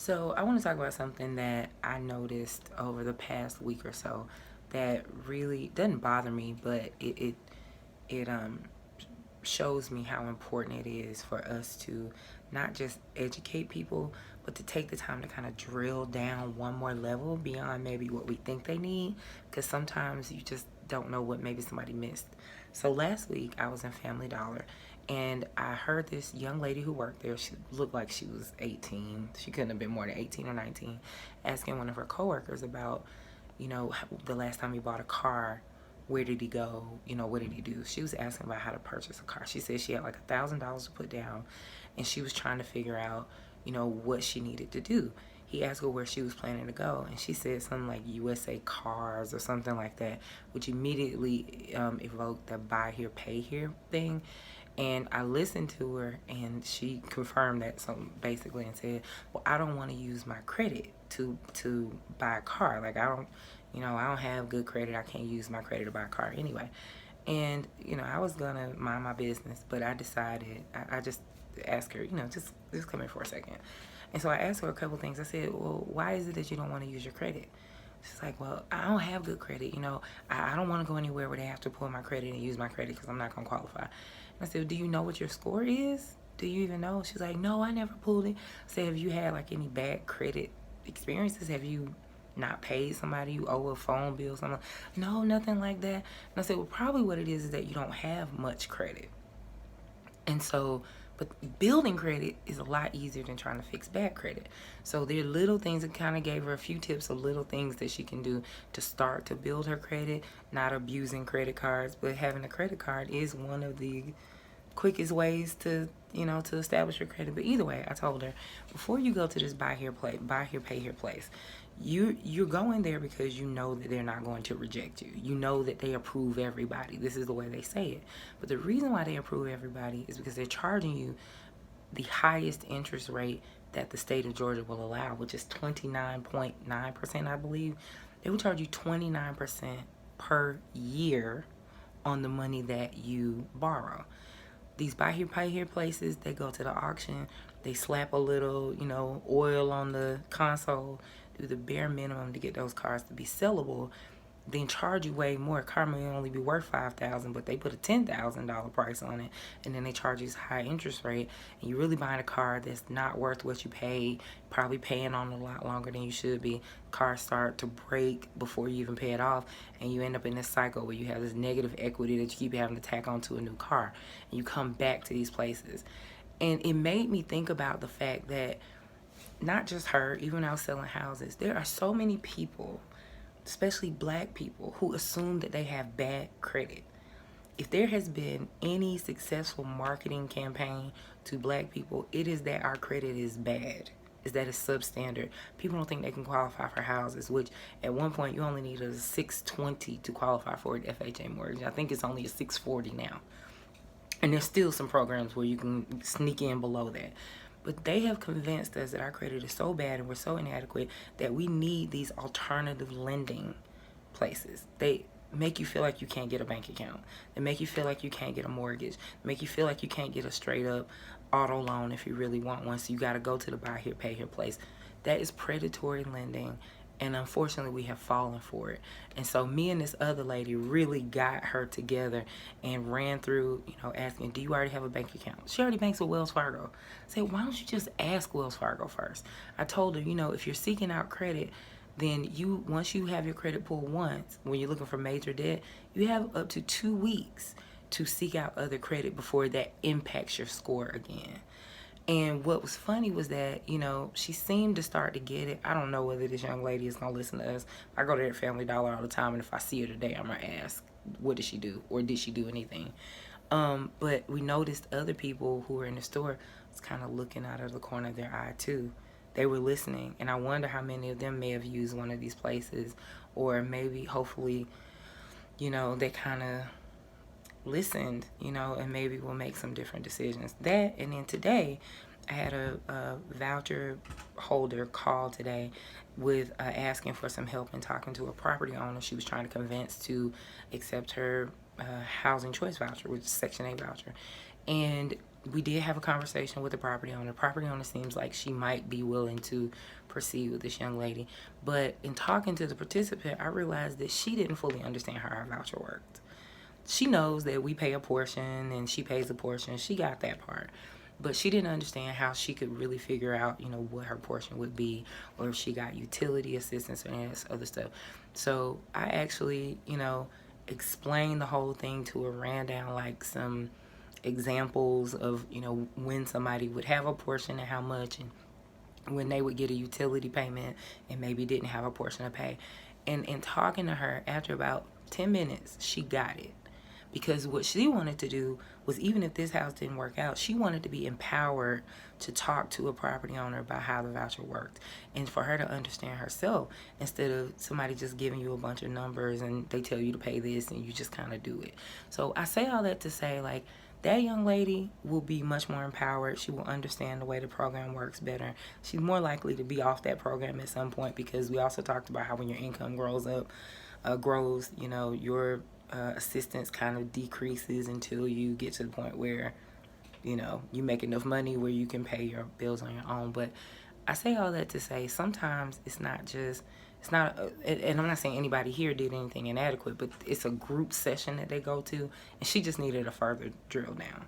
So I want to talk about something that I noticed over the past week or so that really doesn't bother me, but it shows me how important it is for us to not just educate people, but to take the time to kind of drill down one more level beyond maybe what we think they need, because sometimes you just don't know what maybe somebody missed. So last week I was in Family Dollar and I heard this young lady who worked there. She looked like she was 18. She couldn't have been more than 18 or 19, asking one of her coworkers about, the last time he bought a car, where did he go? What did he do? She was asking about how to purchase a car. She said she had like $1,000 to put down and she was trying to figure out, what she needed to do. He asked her where she was planning to go, and she said something like USA Cars or something like that, which immediately evoked the buy here, pay here thing. And I listened to her, and she confirmed that something basically and said, "Well, I don't want to use my credit to buy a car. Like I don't have good credit. I can't use my credit to buy a car anyway." And I was gonna mind my business, but I decided I just asked her, just come here for a second. And so I asked her a couple things. I said, "Well, why is it that you don't want to use your credit?" She's like, "Well, I don't have good credit. I don't want to go anywhere where they have to pull my credit and use my credit because I'm not going to qualify." And I said, "Do you know what your score is? Do you even know?" She's like, "No, I never pulled it." I said, "Have you had like any bad credit experiences? Have you not paid somebody you owe a phone bill, something?" "No, nothing like that." And I said, "Well, probably what it is that you don't have much credit." And so, but building credit is a lot easier than trying to fix bad credit. So there are little things that kind of gave her a few tips of little things that she can do to start to build her credit, not abusing credit cards, but having a credit card is one of the quickest ways to to establish your credit. But either way, I told her, before you go to this buy here, pay here place, you're going there because you know that they're not going to reject you. You know that they approve everybody. This is the way they say it. But the reason why they approve everybody is because they're charging you the highest interest rate that the state of Georgia will allow, which is 29.9%, I believe. They will charge you 29% per year on the money that you borrow. These buy here, pay here places, they go to the auction, they slap a little, oil on the console, do the bare minimum to get those cars to be sellable, then charge you way more. A car may only be worth $5,000, but they put a $10,000 price on it, and then they charge you this high interest rate, and you're really buying a car that's not worth what you paid, probably paying on a lot longer than you should be. Cars start to break before you even pay it off, and you end up in this cycle where you have this negative equity that you keep having to tack onto a new car, and you come back to these places. And it made me think about the fact that not just her, even when I was selling houses, there are so many people, especially black people, who assume that they have bad credit. If there has been any successful marketing campaign to black people, it is that our credit is bad, is that it's substandard. People don't think they can qualify for houses, which at one point you only need a 620 to qualify for an FHA mortgage. I think it's only a 640 now. And there's still some programs where you can sneak in below that. But they have convinced us that our credit is so bad and we're so inadequate that we need these alternative lending places. They make you feel like you can't get a bank account. They make you feel like you can't get a mortgage. They make you feel like you can't get a straight up auto loan if you really want one. So you got to go to the buy here, pay here place. That is predatory lending. And unfortunately, we have fallen for it. And so me and this other lady really got her together and ran through, asking, "Do you already have a bank account?" She already banks with Wells Fargo. I said, "Why don't you just ask Wells Fargo first?" I told her, if you're seeking out credit, then once you have your credit pulled once, when you're looking for major debt, you have up to 2 weeks to seek out other credit before that impacts your score again. And what was funny was that, she seemed to start to get it. I don't know whether this young lady is going to listen to us. I go to that Family Dollar all the time, and if I see her today, I'm going to ask, what did she do? Or did she do anything? But we noticed other people who were in the store was kind of looking out of the corner of their eye, too. They were listening, and I wonder how many of them may have used one of these places, or maybe, hopefully, they kind of listened, and maybe we'll make some different decisions. That, and then today, I had a voucher holder call today with asking for some help and talking to a property owner she was trying to convince to accept her housing choice voucher, which is Section 8 voucher. And we did have a conversation with the property owner. The property owner seems like she might be willing to proceed with this young lady. But in talking to the participant, I realized that she didn't fully understand how our voucher worked. She knows that we pay a portion and she pays a portion. She got that part. But she didn't understand how she could really figure out, what her portion would be, or if she got utility assistance or any of this other stuff. So I actually, explained the whole thing to her, ran down like some examples of, when somebody would have a portion and how much, and when they would get a utility payment and maybe didn't have a portion to pay. And in talking to her, after about 10 minutes, she got it. Because what she wanted to do was, even if this house didn't work out, she wanted to be empowered to talk to a property owner about how the voucher worked, and for her to understand herself, instead of somebody just giving you a bunch of numbers and they tell you to pay this and you just kind of do it. So I say all that to say, like, that young lady will be much more empowered. She will understand the way the program works better. She's more likely to be off that program at some point, because we also talked about how when your income grows, your assistance kind of decreases until you get to the point where, you make enough money where you can pay your bills on your own. But I say all that to say, sometimes and I'm not saying anybody here did anything inadequate, but it's a group session that they go to, and she just needed a further drill down.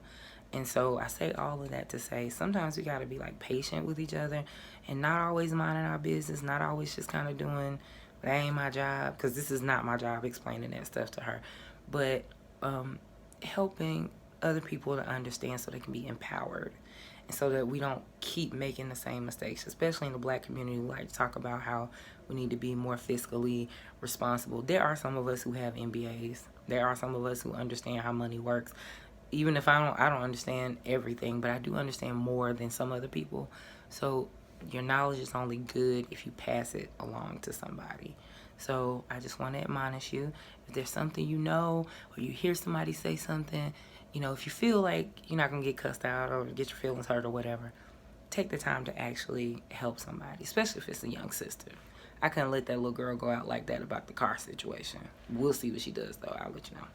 And so I say all of that to say, sometimes we got to be like patient with each other and not always minding our business, not always just kind of doing, that ain't my job, because this is not my job explaining that stuff to her, but helping other people to understand so they can be empowered, and so that we don't keep making the same mistakes, especially in the Black community. We like to talk about how we need to be more fiscally responsible. There are some of us who have MBAs. There are some of us who understand how money works. Even if I don't understand everything, but I do understand more than some other people. So your knowledge is only good if you pass it along to somebody. So I just want to admonish you, if there's something or you hear somebody say something, if you feel like you're not going to get cussed out or get your feelings hurt or whatever, take the time to actually help somebody, especially if it's a young sister. I couldn't let that little girl go out like that about the car situation. We'll see what she does, though. I'll let you know.